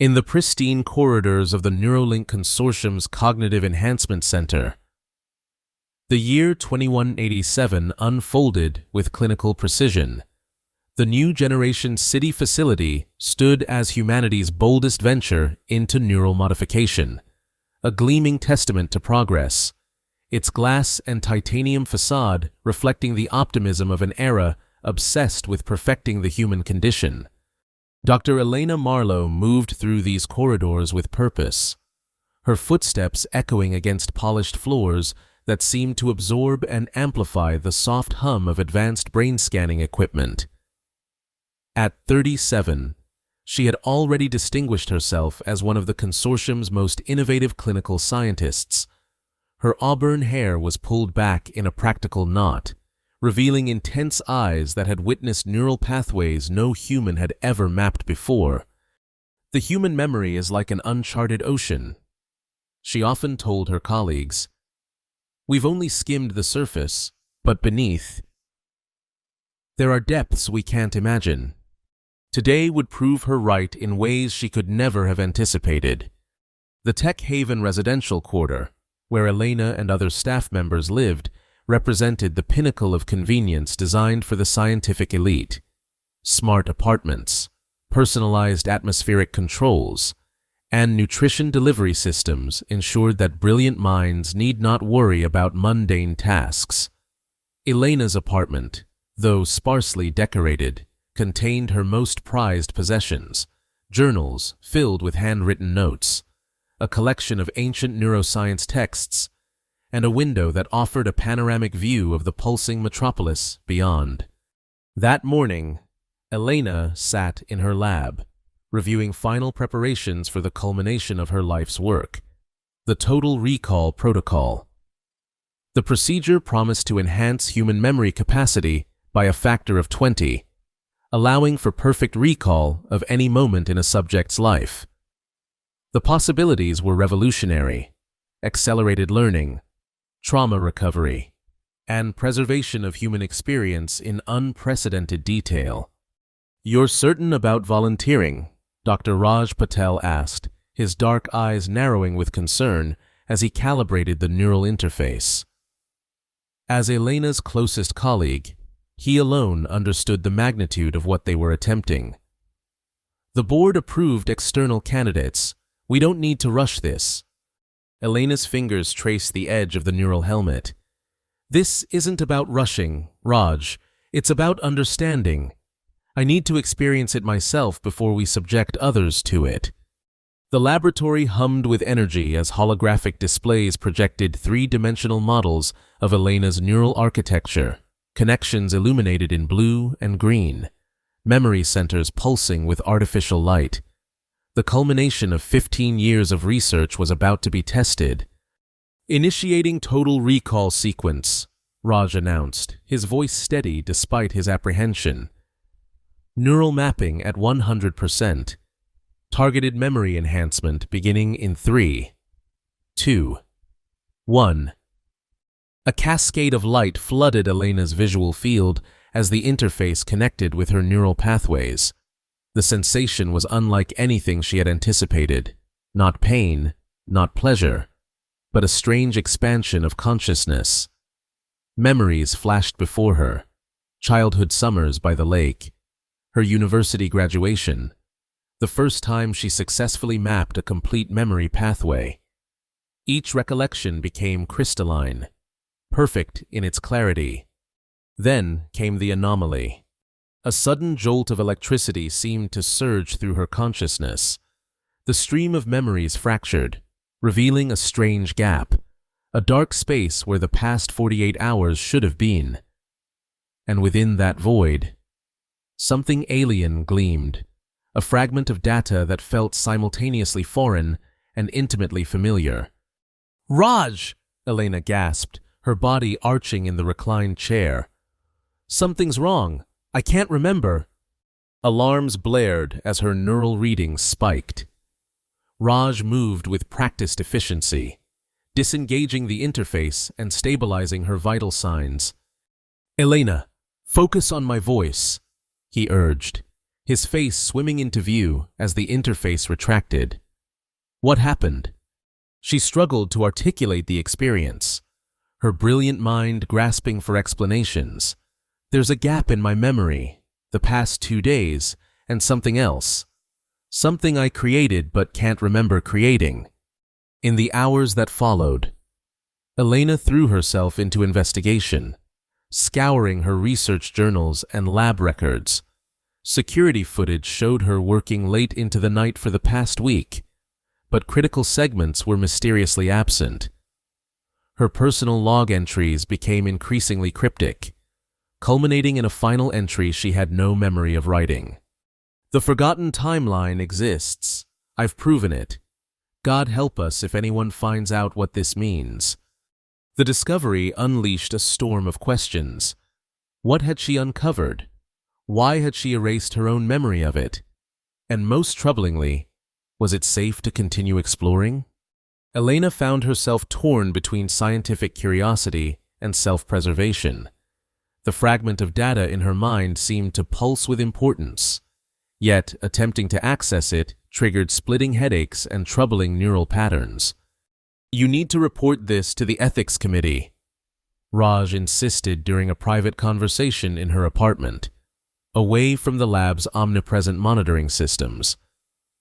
In the pristine corridors of the Neuralink Consortium's Cognitive Enhancement Center, the year 2187 unfolded with clinical precision. The new generation city facility stood as humanity's boldest venture into neural modification, a gleaming testament to progress, its glass and titanium facade reflecting the optimism of an era obsessed with perfecting the human condition. Dr. Elena Marlowe moved through these corridors with purpose, her footsteps echoing against polished floors that seemed to absorb and amplify the soft hum of advanced brain scanning equipment. At 37, she had already distinguished herself as one of the consortium's most innovative clinical scientists. Her auburn hair was pulled back in a practical knot, revealing intense eyes that had witnessed neural pathways no human had ever mapped before. The human memory is like an uncharted ocean, she often told her colleagues. We've only skimmed the surface, but beneath, there are depths we can't imagine. Today would prove her right in ways she could never have anticipated. The Tech Haven residential quarter, where Elena and other staff members lived, represented the pinnacle of convenience designed for the scientific elite. Smart apartments, personalized atmospheric controls, and nutrition delivery systems ensured that brilliant minds need not worry about mundane tasks. Elena's apartment, though sparsely decorated, contained her most prized possessions, journals filled with handwritten notes, a collection of ancient neuroscience texts, and a window that offered a panoramic view of the pulsing metropolis beyond. That morning, Elena sat in her lab, reviewing final preparations for the culmination of her life's work, the Total Recall Protocol. The procedure promised to enhance human memory capacity by a factor of 20, allowing for perfect recall of any moment in a subject's life. The possibilities were revolutionary: accelerated learning, trauma recovery, and preservation of human experience in unprecedented detail. "You're certain about volunteering?" Dr. Raj Patel asked, his dark eyes narrowing with concern as he calibrated the neural interface. As Elena's closest colleague, he alone understood the magnitude of what they were attempting. "The board approved external candidates. We don't need to rush this." Elena's fingers traced the edge of the neural helmet. "This isn't about rushing, Raj. It's about understanding. I need to experience it myself before we subject others to it." The laboratory hummed with energy as holographic displays projected three-dimensional models of Elena's neural architecture, connections illuminated in blue and green, memory centers pulsing with artificial light. The culmination of 15 years of research was about to be tested. "Initiating total recall sequence," Raj announced, his voice steady despite his apprehension. "Neural mapping at 100%. Targeted memory enhancement beginning in 3, 2, 1. A cascade of light flooded Elena's visual field as the interface connected with her neural pathways. The sensation was unlike anything she had anticipated. Not pain, not pleasure, but a strange expansion of consciousness. Memories flashed before her: childhood summers by the lake, her university graduation, the first time she successfully mapped a complete memory pathway. Each recollection became crystalline, perfect in its clarity. Then came the anomaly. A sudden jolt of electricity seemed to surge through her consciousness. The stream of memories fractured, revealing a strange gap, a dark space where the past 48 hours should have been. And within that void, something alien gleamed, a fragment of data that felt simultaneously foreign and intimately familiar. "Raj!" Elena gasped, her body arching in the reclined chair. "Something's wrong. I can't remember." Alarms blared as her neural readings spiked. Raj moved with practiced efficiency, disengaging the interface and stabilizing her vital signs. "Elena, focus on my voice," he urged, his face swimming into view as the interface retracted. What happened? She struggled to articulate the experience, her brilliant mind grasping for explanations. There's a gap in my memory, the past 2 days, and something else. Something I created but can't remember creating. In the hours that followed, Elena threw herself into investigation, scouring her research journals and lab records. Security footage showed her working late into the night for the past week, but critical segments were mysteriously absent. Her personal log entries became increasingly cryptic, culminating in a final entry she had no memory of writing. The forgotten timeline exists. I've proven it. God help us if anyone finds out what this means. The discovery unleashed a storm of questions. What had she uncovered? Why had she erased her own memory of it? And most troublingly, was it safe to continue exploring? Elena found herself torn between scientific curiosity and self-preservation. The fragment of data in her mind seemed to pulse with importance, yet attempting to access it triggered splitting headaches and troubling neural patterns. You need to report this to the ethics committee, Raj insisted during a private conversation in her apartment, away from the lab's omnipresent monitoring systems.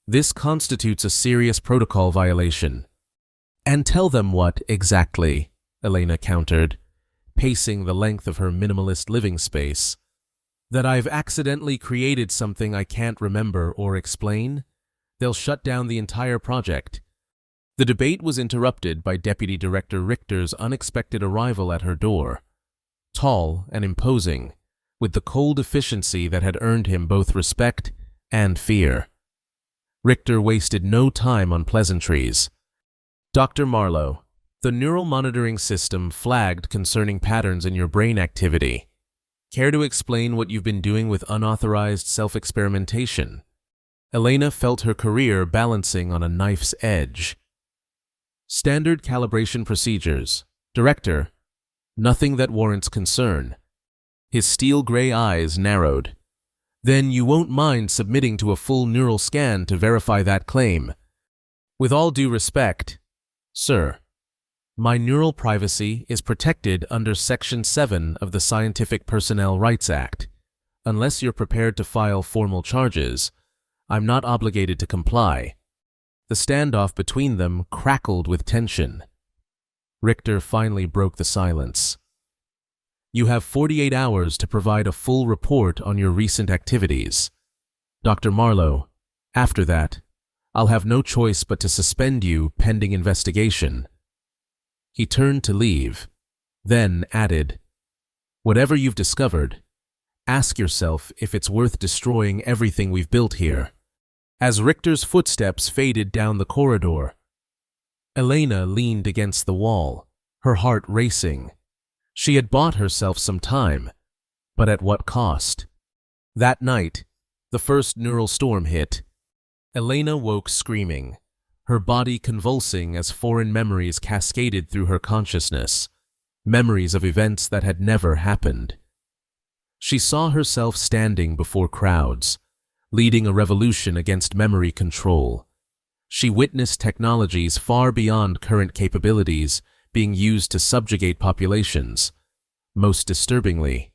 This constitutes a serious protocol violation. And tell them what, exactly, Elena countered, pacing the length of her minimalist living space. That I've accidentally created something I can't remember or explain? They'll shut down the entire project. The debate was interrupted by Deputy Director Richter's unexpected arrival at her door. Tall and imposing, with the cold efficiency that had earned him both respect and fear. Richter wasted no time on pleasantries. Dr. Marlowe, the neural monitoring system flagged concerning patterns in your brain activity. Care to explain what you've been doing with unauthorized self-experimentation? Elena felt her career balancing on a knife's edge. Standard calibration procedures. Director, nothing that warrants concern. His steel-gray eyes narrowed. Then you won't mind submitting to a full neural scan to verify that claim. With all due respect, sir, my neural privacy is protected under Section 7 of the Scientific Personnel Rights Act. Unless you're prepared to file formal charges, I'm not obligated to comply. The standoff between them crackled with tension. Richter finally broke the silence. You have 48 hours to provide a full report on your recent activities. Dr. Marlowe, after that, I'll have no choice but to suspend you pending investigation. He turned to leave, then added, whatever you've discovered, ask yourself if it's worth destroying everything we've built here. As Richter's footsteps faded down the corridor, Elena leaned against the wall, her heart racing. She had bought herself some time, but at what cost? That night, the first neural storm hit. Elena woke screaming, her body convulsing as foreign memories cascaded through her consciousness, memories of events that had never happened. She saw herself standing before crowds, leading a revolution against memory control. She witnessed technologies far beyond current capabilities being used to subjugate populations. Most disturbingly,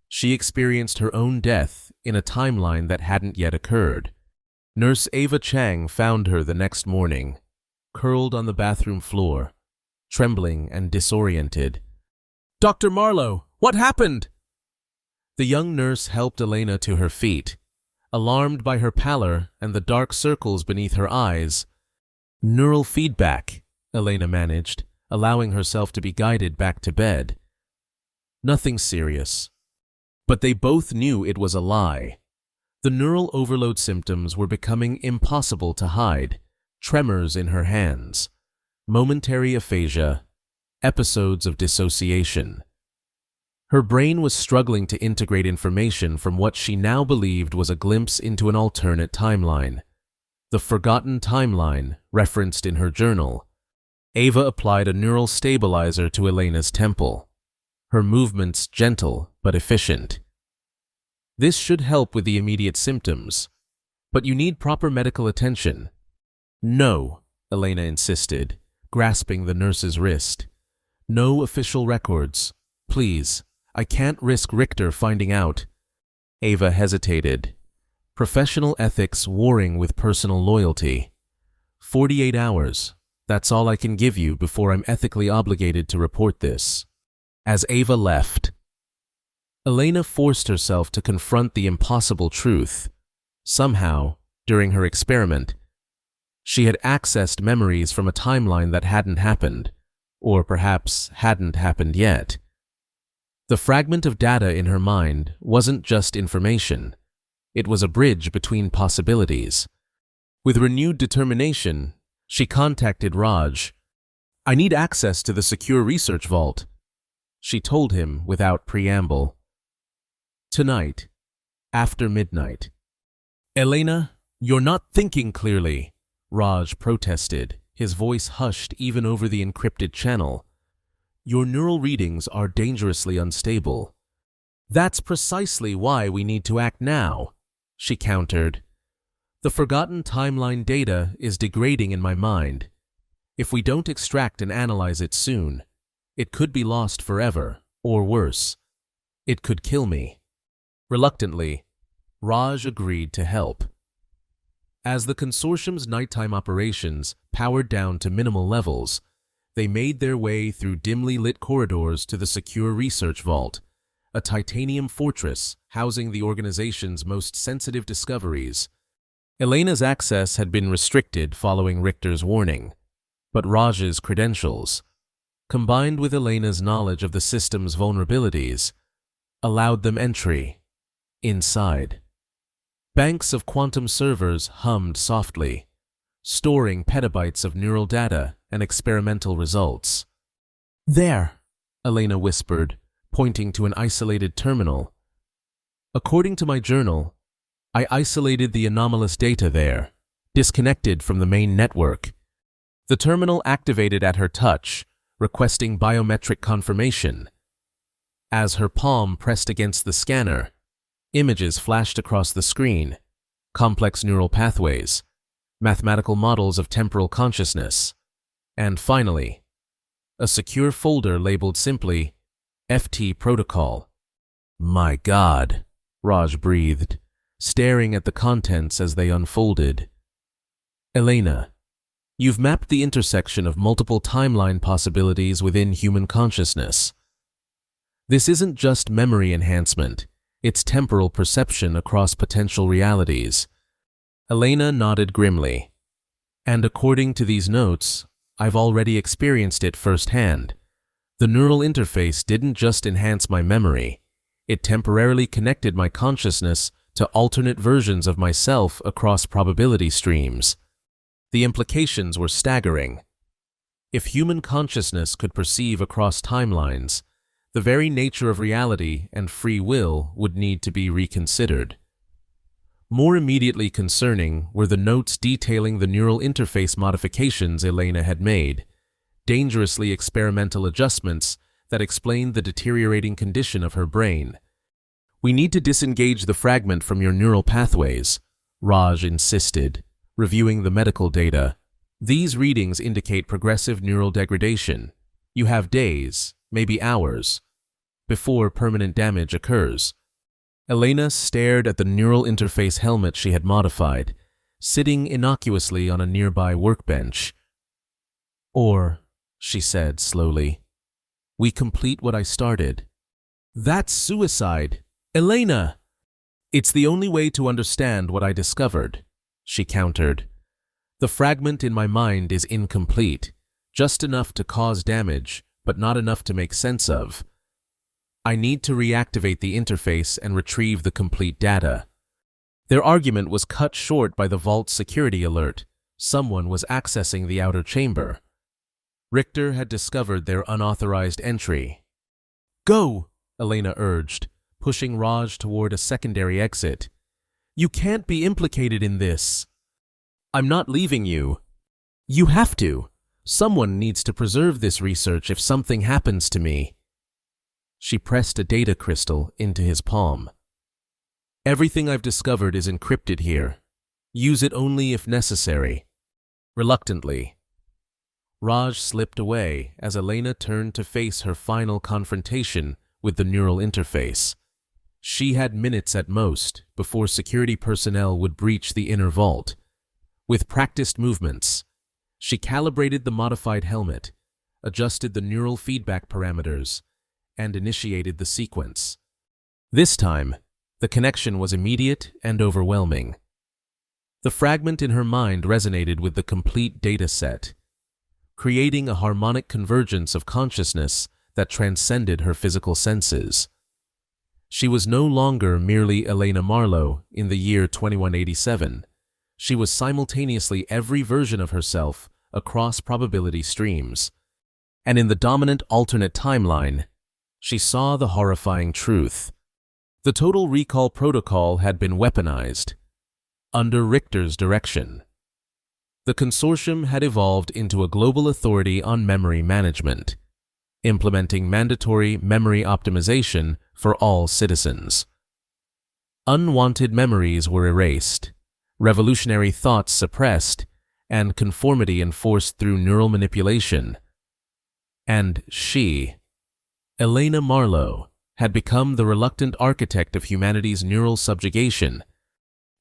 she experienced her own death in a timeline that hadn't yet occurred. Nurse Ava Chang found her the next morning, curled on the bathroom floor, trembling and disoriented. Dr. Marlowe, what happened? The young nurse helped Elena to her feet, alarmed by her pallor and the dark circles beneath her eyes. Neural feedback, Elena managed, allowing herself to be guided back to bed. Nothing serious. But they both knew it was a lie. The neural overload symptoms were becoming impossible to hide. Tremors in her hands, momentary aphasia, episodes of dissociation. Her brain was struggling to integrate information from what she now believed was a glimpse into an alternate timeline. The forgotten timeline referenced in her journal. Ava applied a neural stabilizer to Elena's temple, her movements gentle but efficient. This should help with the immediate symptoms, but you need proper medical attention. No, Elena insisted, grasping the nurse's wrist. No official records. Please, I can't risk Richter finding out. Ava hesitated. Professional ethics warring with personal loyalty. 48 hours. That's all I can give you before I'm ethically obligated to report this. As Ava left, Elena forced herself to confront the impossible truth. Somehow, during her experiment, she had accessed memories from a timeline that hadn't happened, or perhaps hadn't happened yet. The fragment of data in her mind wasn't just information. It was a bridge between possibilities. With renewed determination, she contacted Raj. I need access to the secure research vault, she told him without preamble. Tonight, after midnight. Elena, you're not thinking clearly, Raj protested, his voice hushed even over the encrypted channel. Your neural readings are dangerously unstable. That's precisely why we need to act now, she countered. The forgotten timeline data is degrading in my mind. If we don't extract and analyze it soon, it could be lost forever, or worse, it could kill me. Reluctantly, Raj agreed to help. As the consortium's nighttime operations powered down to minimal levels, they made their way through dimly lit corridors to the secure research vault, a titanium fortress housing the organization's most sensitive discoveries. Elena's access had been restricted following Richter's warning, but Raj's credentials, combined with Elena's knowledge of the system's vulnerabilities, allowed them entry. Inside, banks of quantum servers hummed softly, storing petabytes of neural data and experimental results. There, Elena whispered, pointing to an isolated terminal. According to my journal, I isolated the anomalous data there, disconnected from the main network. The terminal activated at her touch, requesting biometric confirmation. As her palm pressed against the scanner, images flashed across the screen, complex neural pathways, mathematical models of temporal consciousness, and finally, a secure folder labeled simply FT Protocol. My God, Raj breathed, staring at the contents as they unfolded. Elena, you've mapped the intersection of multiple timeline possibilities within human consciousness. This isn't just memory enhancement, it's temporal perception across potential realities. Elena nodded grimly. And according to these notes, I've already experienced it firsthand. The neural interface didn't just enhance my memory, it temporarily connected my consciousness to alternate versions of myself across probability streams. The implications were staggering. If human consciousness could perceive across timelines, the very nature of reality and free will would need to be reconsidered. More immediately concerning were the notes detailing the neural interface modifications Elena had made, dangerously experimental adjustments that explained the deteriorating condition of her brain. We need to disengage the fragment from your neural pathways, Raj insisted, reviewing the medical data. These readings indicate progressive neural degradation. You have days, maybe hours, before permanent damage occurs. Elena stared at the neural interface helmet she had modified, sitting innocuously on a nearby workbench. Or, she said slowly, we complete what I started. That's suicide, Elena! It's the only way to understand what I discovered, she countered. The fragment in my mind is incomplete, just enough to cause damage, but not enough to make sense of. I need to reactivate the interface and retrieve the complete data. Their argument was cut short by the vault's security alert. Someone was accessing the outer chamber. Richter had discovered their unauthorized entry. Go, Elena urged, pushing Raj toward a secondary exit. You can't be implicated in this. I'm not leaving you. You have to. Someone needs to preserve this research if something happens to me. She pressed a data crystal into his palm. Everything I've discovered is encrypted here. Use it only if necessary. Reluctantly, Raj slipped away as Elena turned to face her final confrontation with the neural interface. She had minutes at most before security personnel would breach the inner vault. With practiced movements, she calibrated the modified helmet, adjusted the neural feedback parameters, and initiated the sequence. This time, the connection was immediate and overwhelming. The fragment in her mind resonated with the complete data set, creating a harmonic convergence of consciousness that transcended her physical senses. She was no longer merely Elena Marlowe in the year 2187. She was simultaneously every version of herself across probability streams. And in the dominant alternate timeline, she saw the horrifying truth. The Total Recall Protocol had been weaponized. Under Richter's direction, the consortium had evolved into a global authority on memory management, implementing mandatory memory optimization for all citizens. Unwanted memories were erased, revolutionary thoughts suppressed, and conformity enforced through neural manipulation. And she, Elena Marlowe, had become the reluctant architect of humanity's neural subjugation.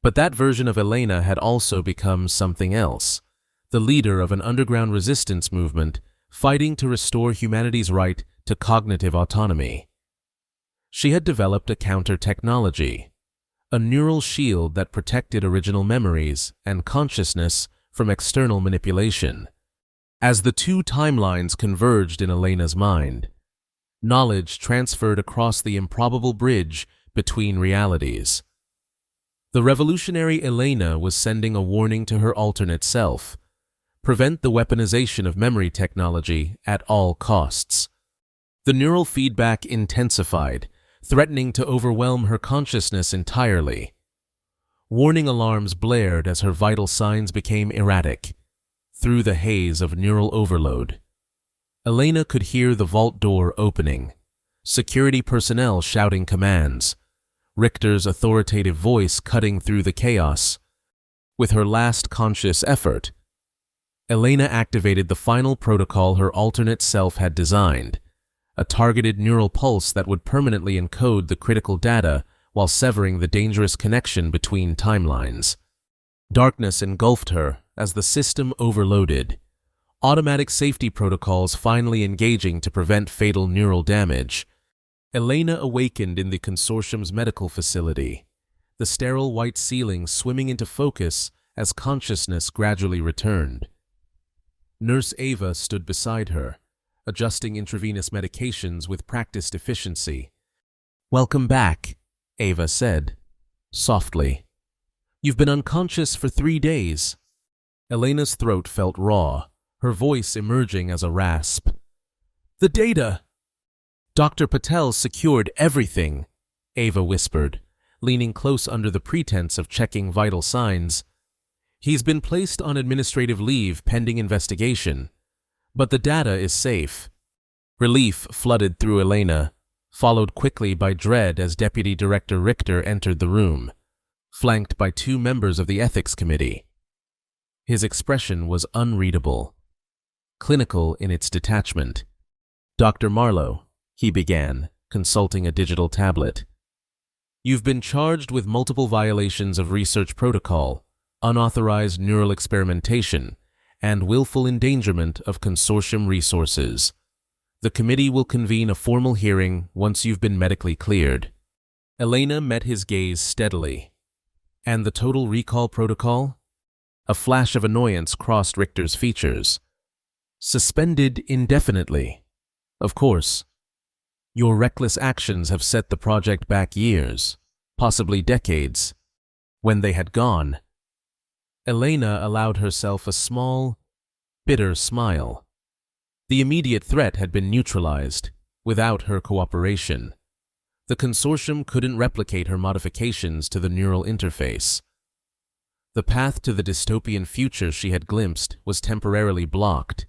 But that version of Elena had also become something else, the leader of an underground resistance movement fighting to restore humanity's right to cognitive autonomy. She had developed a counter-technology, a neural shield that protected original memories and consciousness from external manipulation. As the two timelines converged in Elena's mind, knowledge transferred across the improbable bridge between realities. The revolutionary Elena was sending a warning to her alternate self: prevent the weaponization of memory technology at all costs. The neural feedback intensified, threatening to overwhelm her consciousness entirely. Warning alarms blared as her vital signs became erratic. Through the haze of neural overload, Elena could hear the vault door opening, security personnel shouting commands, Richter's authoritative voice cutting through the chaos. With her last conscious effort, Elena activated the final protocol her alternate self had designed, a targeted neural pulse that would permanently encode the critical data while severing the dangerous connection between timelines. Darkness engulfed her as the system overloaded, automatic safety protocols finally engaging to prevent fatal neural damage. Elena awakened in the consortium's medical facility, the sterile white ceiling swimming into focus as consciousness gradually returned. Nurse Ava stood beside her, adjusting intravenous medications with practiced efficiency. "Welcome back," Ava said, softly. "You've been unconscious for 3 days." Elena's throat felt raw, her voice emerging as a rasp. "The data!" "Dr. Patel secured everything," Ava whispered, leaning close under the pretense of checking vital signs. "He's been placed on administrative leave pending investigation, but the data is safe." Relief flooded through Elena, followed quickly by dread as Deputy Director Richter entered the room, flanked by 2 members of the Ethics Committee. His expression was unreadable, clinical in its detachment. "Dr. Marlowe," he began, consulting a digital tablet, "you've been charged with multiple violations of research protocol, unauthorized neural experimentation, and willful endangerment of consortium resources. The committee will convene a formal hearing once you've been medically cleared." Elena met his gaze steadily. "And the Total Recall Protocol?" A flash of annoyance crossed Richter's features. "Suspended indefinitely. Of course. Your reckless actions have set the project back years, possibly decades. When they had gone, Elena allowed herself a small, bitter smile. The immediate threat had been neutralized, without her cooperation. The consortium couldn't replicate her modifications to the neural interface. The path to the dystopian future she had glimpsed was temporarily blocked.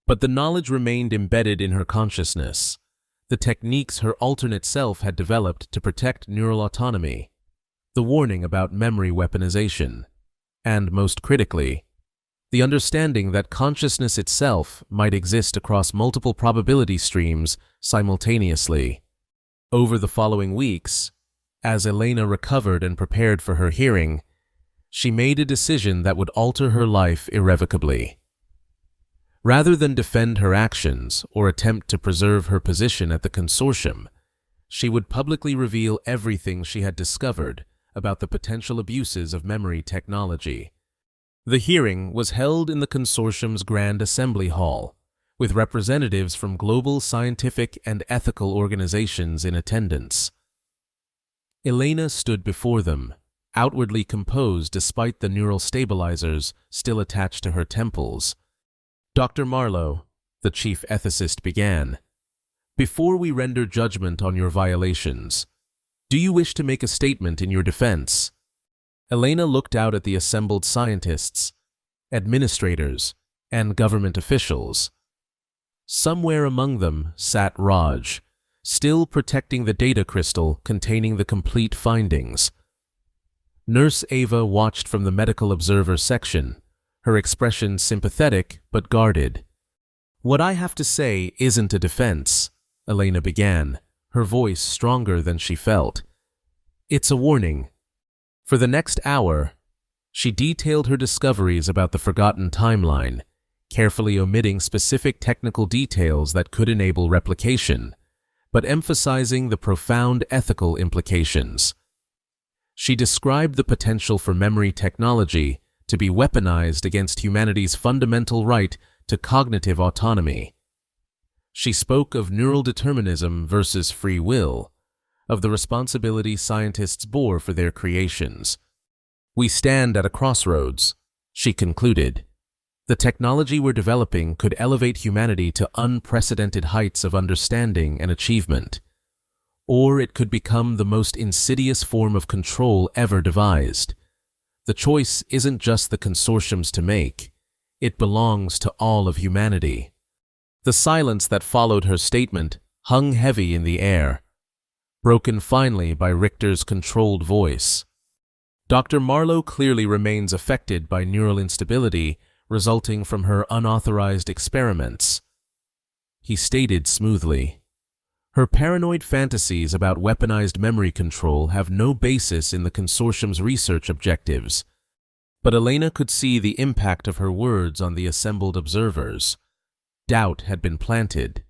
But the knowledge remained embedded in her consciousness, the techniques her alternate self had developed to protect neural autonomy. the warning about memory weaponization, and most critically, the understanding that consciousness itself might exist across multiple probability streams simultaneously. Over the following weeks, as Elena recovered and prepared for her hearing, she made a decision that would alter her life irrevocably. Rather than defend her actions or attempt to preserve her position at the consortium, she would publicly reveal everything she had discovered about the potential abuses of memory technology. The hearing was held in the consortium's Grand Assembly Hall, with representatives from global scientific and ethical organizations in attendance. Elena stood before them, outwardly composed despite the neural stabilizers still attached to her temples. "Dr. Marlowe," the chief ethicist began, "before we render judgment on your violations, do you wish to make a statement in your defense?" Elena looked out at the assembled scientists, administrators, and government officials. Somewhere among them sat Raj, still protecting the data crystal containing the complete findings. Nurse Ava watched from the medical observer section, her expression sympathetic but guarded. "What I have to say isn't a defense," Elena began, her voice stronger than she felt. "It's a warning." For the next hour, she detailed her discoveries about the forgotten timeline, carefully omitting specific technical details that could enable replication, but emphasizing the profound ethical implications. She described the potential for memory technology to be weaponized against humanity's fundamental right to cognitive autonomy. She spoke of neural determinism versus free will, of the responsibility scientists bore for their creations. "We stand at a crossroads," she concluded. "The technology we're developing could elevate humanity to unprecedented heights of understanding and achievement. Or it could become the most insidious form of control ever devised. The choice isn't just the consortium's to make. It belongs to all of humanity." The silence that followed her statement hung heavy in the air, broken finally by Richter's controlled voice. "Dr. Marlowe clearly remains affected by neural instability resulting from her unauthorized experiments," he stated smoothly. "Her paranoid fantasies about weaponized memory control have no basis in the consortium's research objectives." But Elena could see the impact of her words on the assembled observers. Doubt had been planted.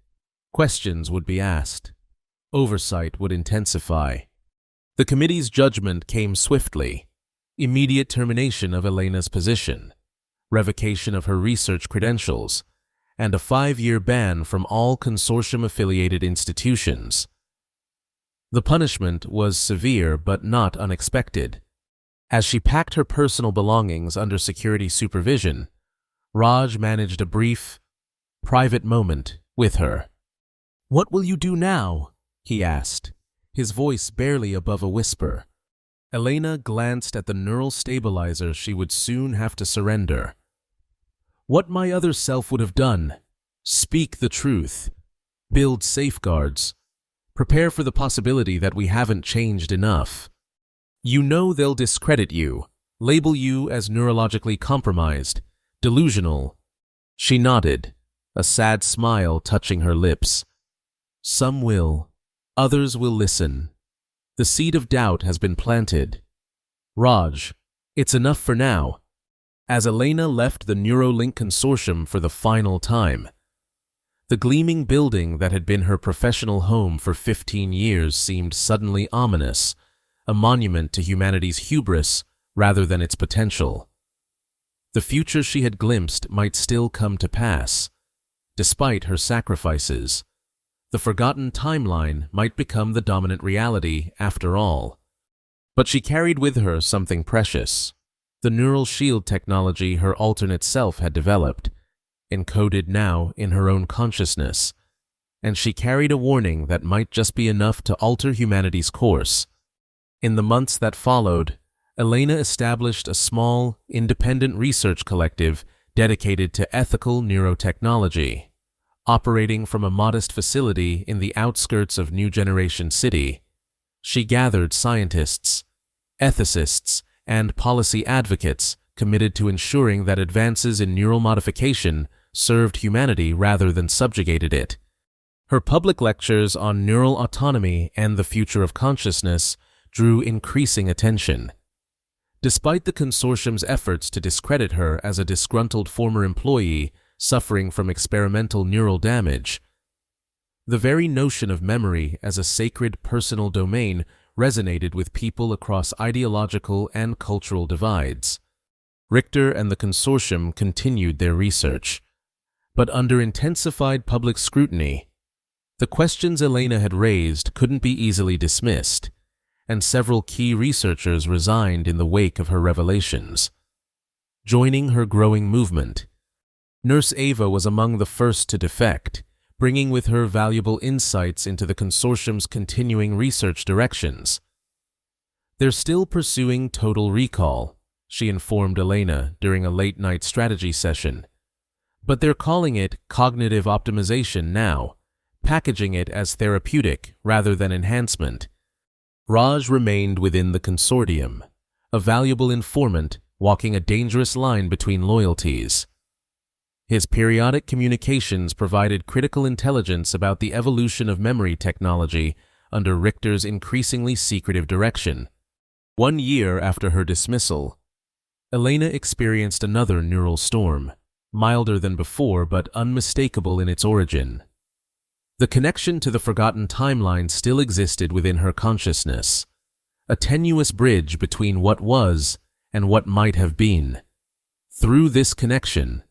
Questions would be asked. Oversight would intensify. The committee's judgment came swiftly: immediate termination of Elena's position, revocation of her research credentials, and a 5-year ban from all consortium-affiliated institutions. The punishment was severe but not unexpected. As she packed her personal belongings under security supervision, Raj managed a brief, private moment with her. "What will you do now?" he asked, his voice barely above a whisper. Elena glanced at the neural stabilizer she would soon have to surrender. "What my other self would have done. Speak the truth. Build safeguards. Prepare for the possibility that we haven't changed enough. You know they'll discredit you, label you as neurologically compromised, delusional." She nodded, a sad smile touching her lips. "Some will. Others will listen. The seed of doubt has been planted. Raj, it's enough for now." As Elena left the Neuralink Consortium for the final time, the gleaming building that had been her professional home for 15 years seemed suddenly ominous, a monument to humanity's hubris rather than its potential. The future she had glimpsed might still come to pass. Despite her sacrifices, the forgotten timeline might become the dominant reality after all. But she carried with her something precious: the neural shield technology her alternate self had developed, encoded now in her own consciousness, and she carried a warning that might just be enough to alter humanity's course. In the months that followed, Elena established a small, independent research collective dedicated to ethical neurotechnology. Operating from a modest facility in the outskirts of New Generation City, she gathered scientists, ethicists, and policy advocates committed to ensuring that advances in neural modification served humanity rather than subjugated it. Her public lectures on neural autonomy and the future of consciousness drew increasing attention. Despite the consortium's efforts to discredit her as a disgruntled former employee suffering from experimental neural damage, the very notion of memory as a sacred personal domain resonated with people across ideological and cultural divides. Richter and the consortium continued their research, but under intensified public scrutiny, the questions Elena had raised couldn't be easily dismissed, and several key researchers resigned in the wake of her revelations. Joining her growing movement, Nurse Ava was among the first to defect, bringing with her valuable insights into the consortium's continuing research directions. "They're still pursuing total recall," she informed Elena during a late-night strategy session. "But they're calling it cognitive optimization now, packaging it as therapeutic rather than enhancement." Raj remained within the consortium, a valuable informant walking a dangerous line between loyalties. His periodic communications provided critical intelligence about the evolution of memory technology under Richter's increasingly secretive direction. 1 year after her dismissal, Elena experienced another neural storm, milder than before but unmistakable in its origin. The connection to the forgotten timeline still existed within her consciousness, a tenuous bridge between what was and what might have been. Through this connection,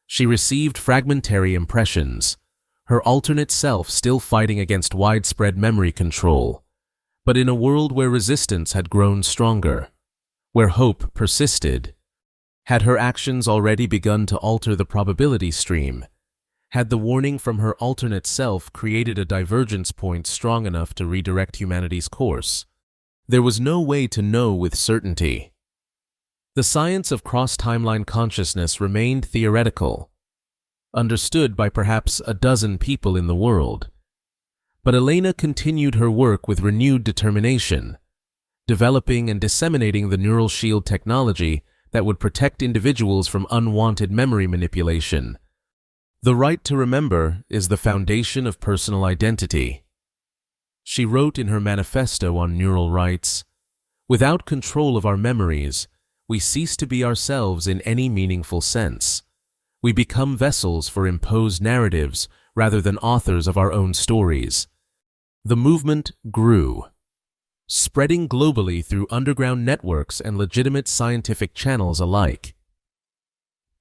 she received fragmentary impressions, her alternate self still fighting against widespread memory control, but in a world where resistance had grown stronger, where hope persisted. Had her actions already begun to alter the probability stream? Had the warning from her alternate self created a divergence point strong enough to redirect humanity's course? There was no way to know with certainty. The science of cross-timeline consciousness remained theoretical, understood by perhaps a dozen people in the world. But Elena continued her work with renewed determination, developing and disseminating the neural shield technology that would protect individuals from unwanted memory manipulation. "The right to remember is the foundation of personal identity," she wrote in her manifesto on neural rights. "Without control of our memories, we cease to be ourselves in any meaningful sense. We become vessels for imposed narratives rather than authors of our own stories." The movement grew, spreading globally through underground networks and legitimate scientific channels alike.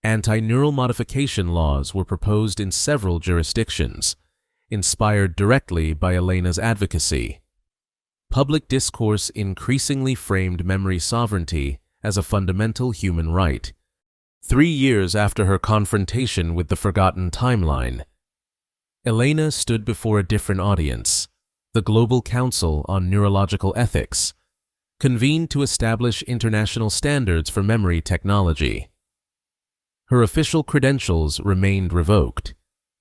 Anti-neural modification laws were proposed in several jurisdictions, inspired directly by Elena's advocacy. Public discourse increasingly framed memory sovereignty as a fundamental human right. 3 years after her confrontation with the forgotten timeline, Elena stood before a different audience, the Global Council on Neurological Ethics, convened to establish international standards for memory technology. Her official credentials remained revoked,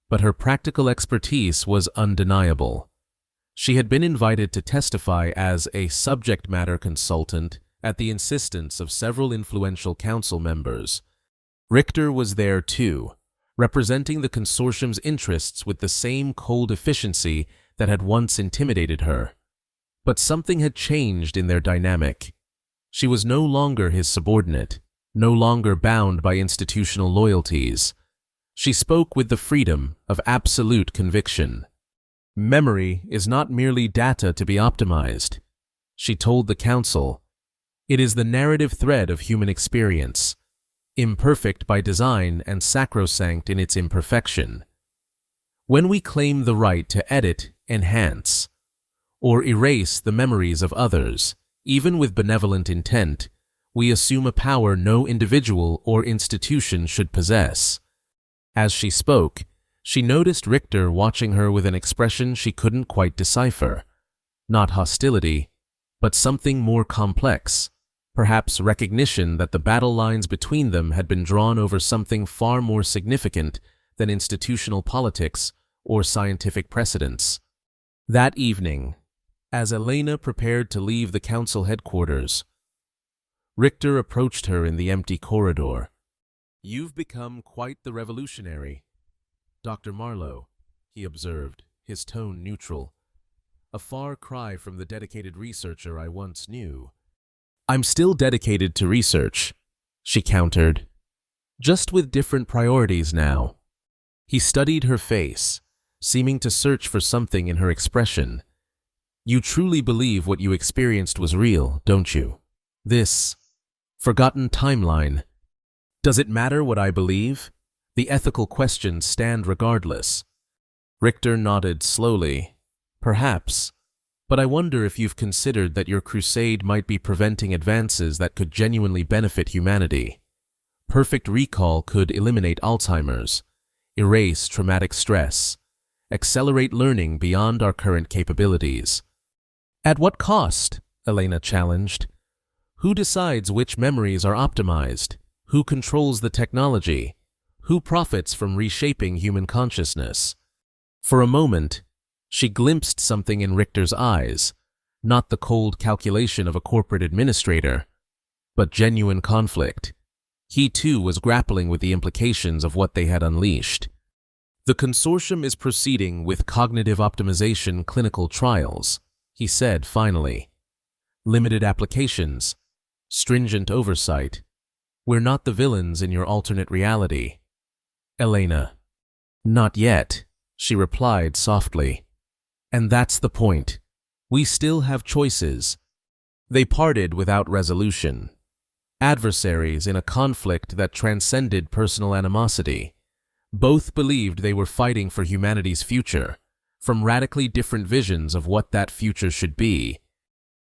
but her practical expertise was undeniable. She had been invited to testify as a subject matter consultant at the insistence of several influential council members. Richter was there too, representing the consortium's interests with the same cold efficiency that had once intimidated her. But something had changed in their dynamic. She was no longer his subordinate, no longer bound by institutional loyalties. She spoke with the freedom of absolute conviction. "Memory is not merely data to be optimized," she told the council. "It is the narrative thread of human experience, imperfect by design and sacrosanct in its imperfection. When we claim the right to edit, enhance, or erase the memories of others, even with benevolent intent, we assume a power no individual or institution should possess." As she spoke, she noticed Richter watching her with an expression she couldn't quite decipher. Not hostility, but something more complex, perhaps recognition that the battle lines between them had been drawn over something far more significant than institutional politics or scientific precedents. That evening, as Elena prepared to leave the council headquarters, Richter approached her in the empty corridor. "You've become quite the revolutionary, Dr. Marlowe," he observed, his tone neutral. "A far cry from the dedicated researcher I once knew." "I'm still dedicated to research," she countered, "just with different priorities now." He studied her face, seeming to search for something in her expression. "You truly believe what you experienced was real, don't you? This forgotten timeline. Does it matter what I believe? The ethical questions stand regardless." Richter nodded slowly. "Perhaps, but I wonder if you've considered that your crusade might be preventing advances that could genuinely benefit humanity. Perfect recall could eliminate Alzheimer's, erase traumatic stress, accelerate learning beyond our current capabilities." "At what cost?" Elena challenged. "Who decides which memories are optimized? Who controls the technology? Who profits from reshaping human consciousness?" For a moment, she glimpsed something in Richter's eyes, not the cold calculation of a corporate administrator, but genuine conflict. He too was grappling with the implications of what they had unleashed. "The consortium is proceeding with cognitive optimization clinical trials," he said finally. "Limited applications, stringent oversight. We're not the villains in your alternate reality." "Elena." "Not yet," she replied softly. "And that's the point. We still have choices." They parted without resolution. Adversaries in a conflict that transcended personal animosity. Both believed they were fighting for humanity's future, from radically different visions of what that future should be.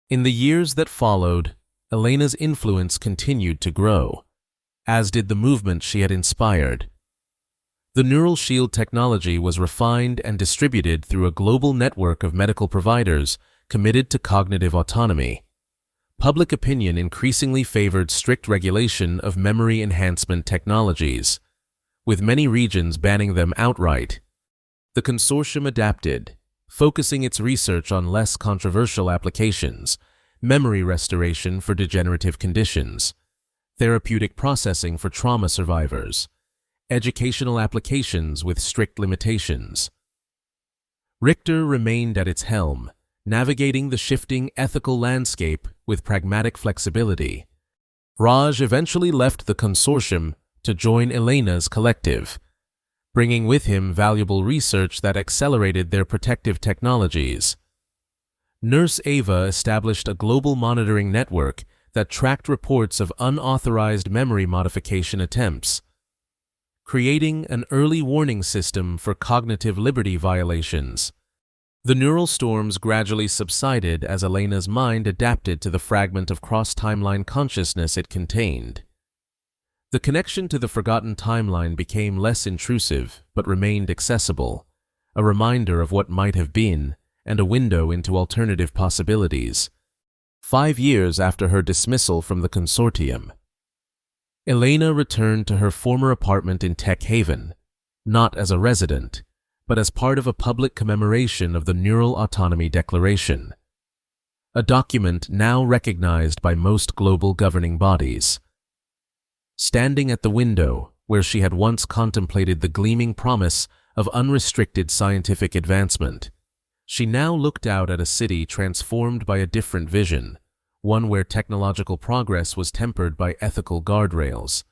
In the years that followed, Elena's influence continued to grow, as did the movement she had inspired. The neural shield technology was refined and distributed through a global network of medical providers committed to cognitive autonomy. Public opinion increasingly favored strict regulation of memory enhancement technologies, with many regions banning them outright. The consortium adapted, focusing its research on less controversial applications: memory restoration for degenerative conditions, therapeutic processing for trauma survivors, educational applications with strict limitations. Richter remained at its helm, navigating the shifting ethical landscape with pragmatic flexibility. Raj eventually left the consortium to join Elena's collective, bringing with him valuable research that accelerated their protective technologies. Nurse Ava established a global monitoring network that tracked reports of unauthorized memory modification attempts, creating an early warning system for cognitive liberty violations. The neural storms gradually subsided as Elena's mind adapted to the fragment of cross-timeline consciousness it contained. The connection to the forgotten timeline became less intrusive but remained accessible, a reminder of what might have been and a window into alternative possibilities. 5 years after her dismissal from the consortium, Elena returned to her former apartment in Tech Haven, not as a resident, but as part of a public commemoration of the Neural Autonomy Declaration, a document now recognized by most global governing bodies. Standing at the window where she had once contemplated the gleaming promise of unrestricted scientific advancement, she now looked out at a city transformed by a different vision, one where technological progress was tempered by ethical guardrails.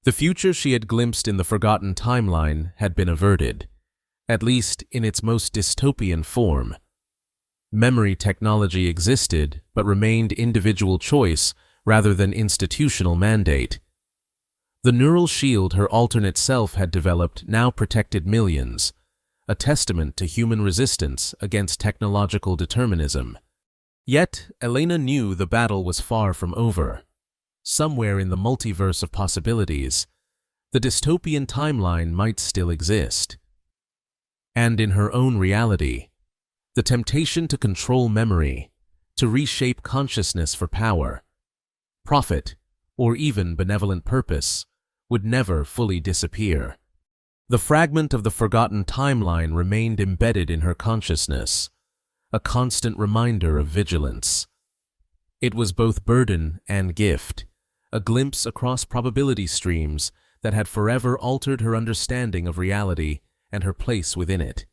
The future she had glimpsed in the forgotten timeline had been averted, at least in its most dystopian form. Memory technology existed but remained individual choice rather than institutional mandate. The neural shield her alternate self had developed now protected millions, a testament to human resistance against technological determinism. Yet, Elena knew the battle was far from over. Somewhere in the multiverse of possibilities, the dystopian timeline might still exist. And in her own reality, the temptation to control memory, to reshape consciousness for power, profit, or even benevolent purpose, would never fully disappear. The fragment of the forgotten timeline remained embedded in her consciousness, a constant reminder of vigilance. It was both burden and gift, a glimpse across probability streams that had forever altered her understanding of reality and her place within it.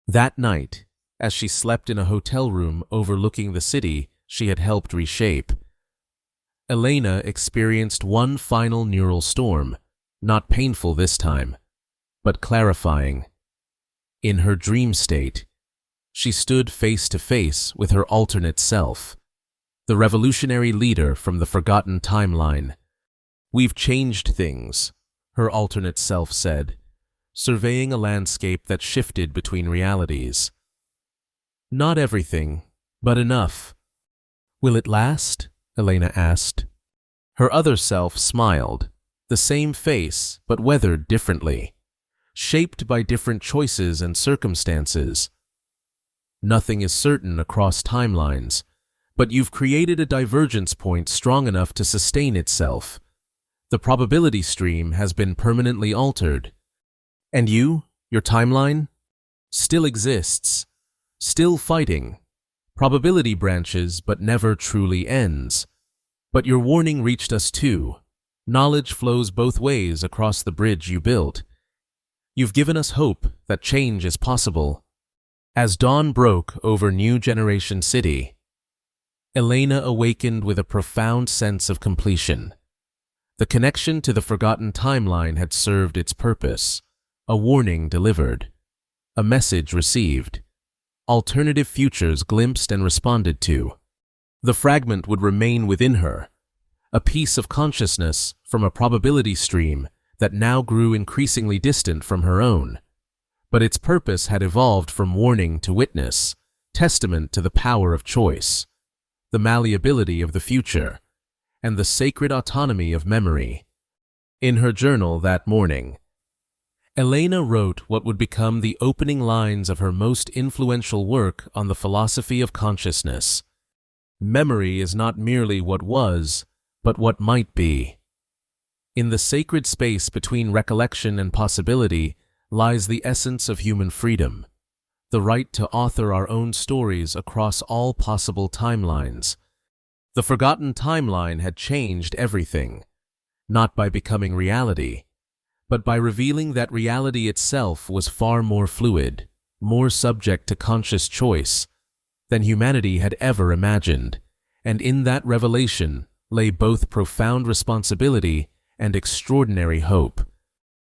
That night, as she slept in a hotel room overlooking the city she had helped reshape, Elena experienced one final neural storm, not painful this time, but clarifying. In her dream state, she stood face to face with her alternate self, the revolutionary leader from the forgotten timeline. "We've changed things," her alternate self said, surveying a landscape that shifted between realities. "Not everything, but enough." "Will it last?" Elena asked. Her other self smiled, the same face but weathered differently, shaped by different choices and circumstances. "Nothing is certain across timelines, but you've created a divergence point strong enough to sustain itself. The probability stream has been permanently altered. And you, your timeline, still exists, still fighting. Probability branches but never truly ends. But your warning reached us too. Knowledge flows both ways across the bridge you built. You've given us hope that change is possible." As dawn broke over New Generation City, Elena awakened with a profound sense of completion. The connection to the forgotten timeline had served its purpose. A warning delivered. A message received. Alternative futures glimpsed and responded to. The fragment would remain within her, a piece of consciousness from a probability stream that now grew increasingly distant from her own. But its purpose had evolved from warning to witness, testament to the power of choice, the malleability of the future, and the sacred autonomy of memory. In her journal that morning, Elena wrote what would become the opening lines of her most influential work on the philosophy of consciousness. "Memory is not merely what was, but what might be. In the sacred space between recollection and possibility lies the essence of human freedom, the right to author our own stories across all possible timelines." The forgotten timeline had changed everything, not by becoming reality, but by revealing that reality itself was far more fluid, more subject to conscious choice than humanity had ever imagined, and in that revelation lay both profound responsibility and extraordinary hope.